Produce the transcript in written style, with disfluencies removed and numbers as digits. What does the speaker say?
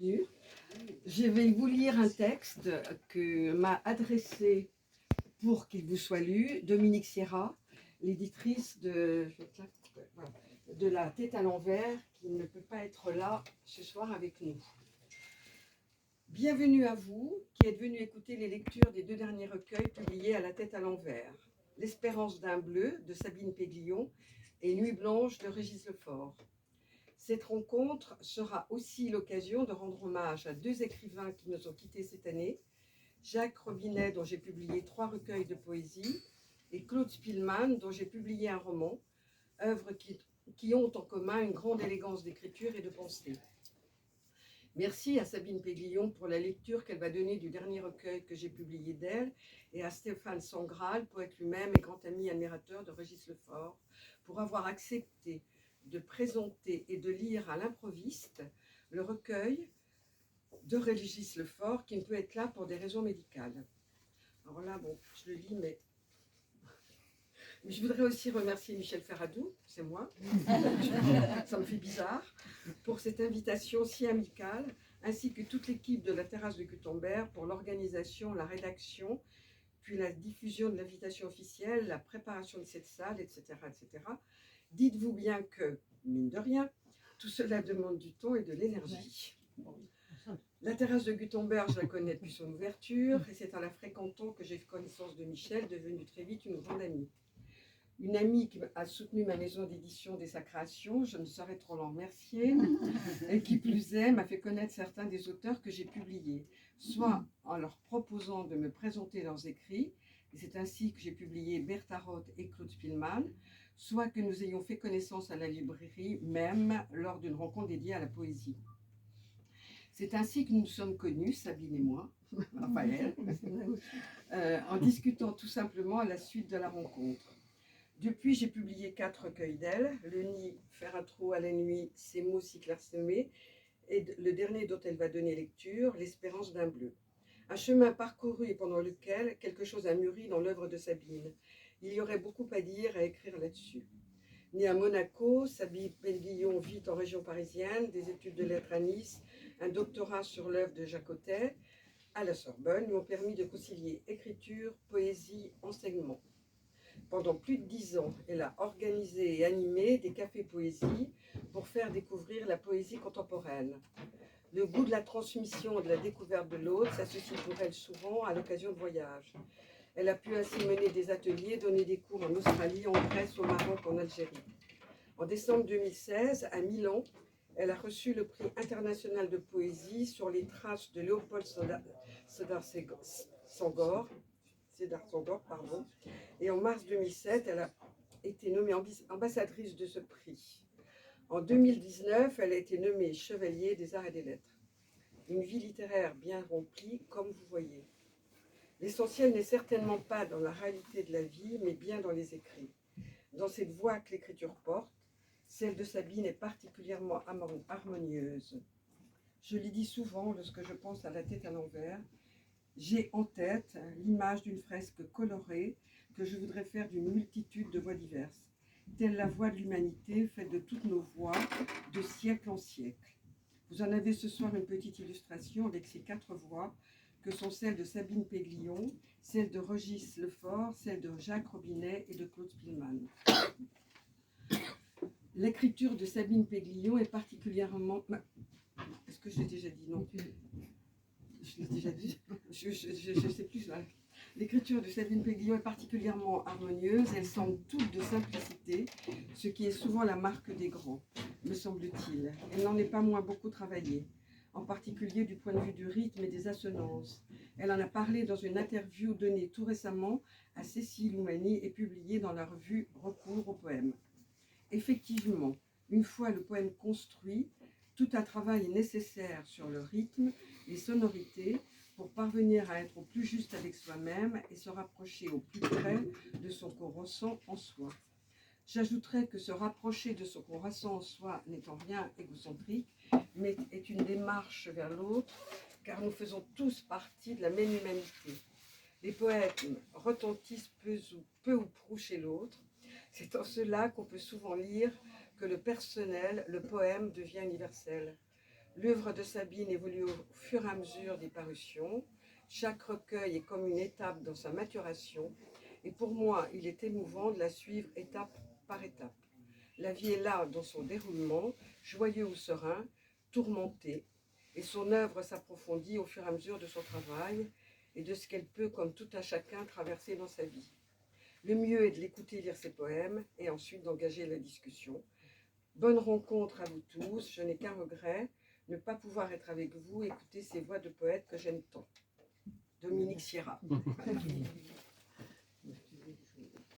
Je vais vous lire un texte que m'a adressé pour qu'il vous soit lu Dominique Sierra, l'éditrice de La Tête à l'envers, qui ne peut pas être là ce soir avec nous. Bienvenue à vous qui êtes venus écouter les lectures des 2 derniers recueils publiés à La Tête à l'envers. L'Espérance d'un bleu de Sabine Péguillon et Nuit blanche de Régis Lefort. Cette rencontre sera aussi l'occasion de rendre hommage à 2 écrivains qui nous ont quittés cette année, Jacques Robinet, dont j'ai publié 3 recueils de poésie, et Claude Spilman, dont j'ai publié un roman, œuvres qui ont en commun une grande élégance d'écriture et de pensée. Merci à Sabine Péguillon pour la lecture qu'elle va donner du dernier recueil que j'ai publié d'elle, et à Stéphane Sangral, poète lui-même et grand ami admirateur de Régis Lefort, pour avoir accepté de présenter et de lire à l'improviste le recueil de Régis Lefort qui ne peut être là pour des raisons médicales. Alors là, bon, je le lis, mais je voudrais aussi remercier Michel Ferradou, c'est moi, ça me fait bizarre, pour cette invitation si amicale, ainsi que toute l'équipe de la Terrasse de Gutenberg pour l'organisation, la rédaction, puis la diffusion de l'invitation officielle, la préparation de cette salle, etc. etc. Dites-vous bien que, mine de rien, tout cela demande du temps et de l'énergie. La Terrasse de Gutenberg, je la connais depuis son ouverture, et c'est en la fréquentant que j'ai fait connaissance de Michel, devenue très vite une grande amie. Une amie qui a soutenu ma maison d'édition dès sa création, je ne saurais trop l'en remercier, et qui plus est, m'a fait connaître certains des auteurs que j'ai publiés, soit en leur proposant de me présenter leurs écrits, et c'est ainsi que j'ai publié Bertha Roth et Claude Spilman, soit que nous ayons fait connaissance à la librairie, même lors d'une rencontre dédiée à la poésie. C'est ainsi que nous nous sommes connus, Sabine et moi, enfin elle, en discutant tout simplement à la suite de la rencontre. Depuis, j'ai publié 4 recueils d'elle, Le Nid, Faire un trou à la nuit, Ces mots si clairsemés, et le dernier dont elle va donner lecture, L'Espérance d'un bleu. Un chemin parcouru et pendant lequel quelque chose a mûri dans l'œuvre de Sabine. Il y aurait beaucoup à dire, à écrire là-dessus. Née à Monaco, Sabine Péguillon vit en région parisienne, des études de lettres à Nice, un doctorat sur l'œuvre de Jacques Cottet à la Sorbonne lui ont permis de concilier écriture, poésie, enseignement. Pendant plus de 10 ans, elle a organisé et animé des cafés poésie pour faire découvrir la poésie contemporaine. Le goût de la transmission et de la découverte de l'autre s'associe pour elle souvent à l'occasion de voyages. Elle a pu ainsi mener des ateliers, donner des cours en Australie, en Grèce, au Maroc, en Algérie. En décembre 2016, à Milan, elle a reçu le prix international de poésie sur les traces de Léopold Sédar Senghor. Et en mars 2007, elle a été nommée ambassadrice de ce prix. En 2019, elle a été nommée chevalier des arts et des lettres. Une vie littéraire bien remplie, comme vous voyez. L'essentiel n'est certainement pas dans la réalité de la vie, mais bien dans les écrits. Dans cette voix que l'écriture porte, celle de Sabine est particulièrement harmonieuse. Je l'ai dit souvent lorsque je pense à La Tête à l'envers, j'ai en tête l'image d'une fresque colorée que je voudrais faire d'une multitude de voix diverses, telle la voix de l'humanité faite de toutes nos voix, de siècle en siècle. Vous en avez ce soir une petite illustration avec ces 4 voix que sont celles de Sabine Péguillon, celles de Régis Lefort, celles de Jacques Robinet et de Claude Spilman. L'écriture de Sabine Péguillon est particulièrement... Est-ce que je l'ai déjà dit? Non. Je l'ai déjà dit. Je ne sais plus. L'écriture de Sabine Péguillon est particulièrement harmonieuse. Elle semble toute de simplicité, ce qui est souvent la marque des grands, me semble-t-il. Elle n'en est pas moins beaucoup travaillée, en particulier du point de vue du rythme et des assonances. Elle en a parlé dans une interview donnée tout récemment à Cécile Oumani et publiée dans la revue Recours au poème. Effectivement, une fois le poème construit, tout un travail est nécessaire sur le rythme, les sonorités, pour parvenir à être au plus juste avec soi-même et se rapprocher au plus près de ce qu'on ressent en soi. J'ajouterais que se rapprocher de ce qu'on ressent en soi n'est en rien égocentrique, mais est une démarche vers l'autre, car nous faisons tous partie de la même humanité. Les poètes retentissent peu ou prou chez l'autre. C'est en cela qu'on peut souvent lire que le personnel, le poème, devient universel. L'œuvre de Sabine évolue au fur et à mesure des parutions. Chaque recueil est comme une étape dans sa maturation. Et pour moi, il est émouvant de la suivre étape par étape. La vie est là dans son déroulement, joyeux ou serein, tourmenté. Et son œuvre s'approfondit au fur et à mesure de son travail et de ce qu'elle peut, comme tout un chacun, traverser dans sa vie. Le mieux est de l'écouter lire ses poèmes et ensuite d'engager la discussion. Bonne rencontre à vous tous. Je n'ai qu'un regret, ne pas pouvoir être avec vous, écouter ces voix de poètes que j'aime tant. Dominique Sierra.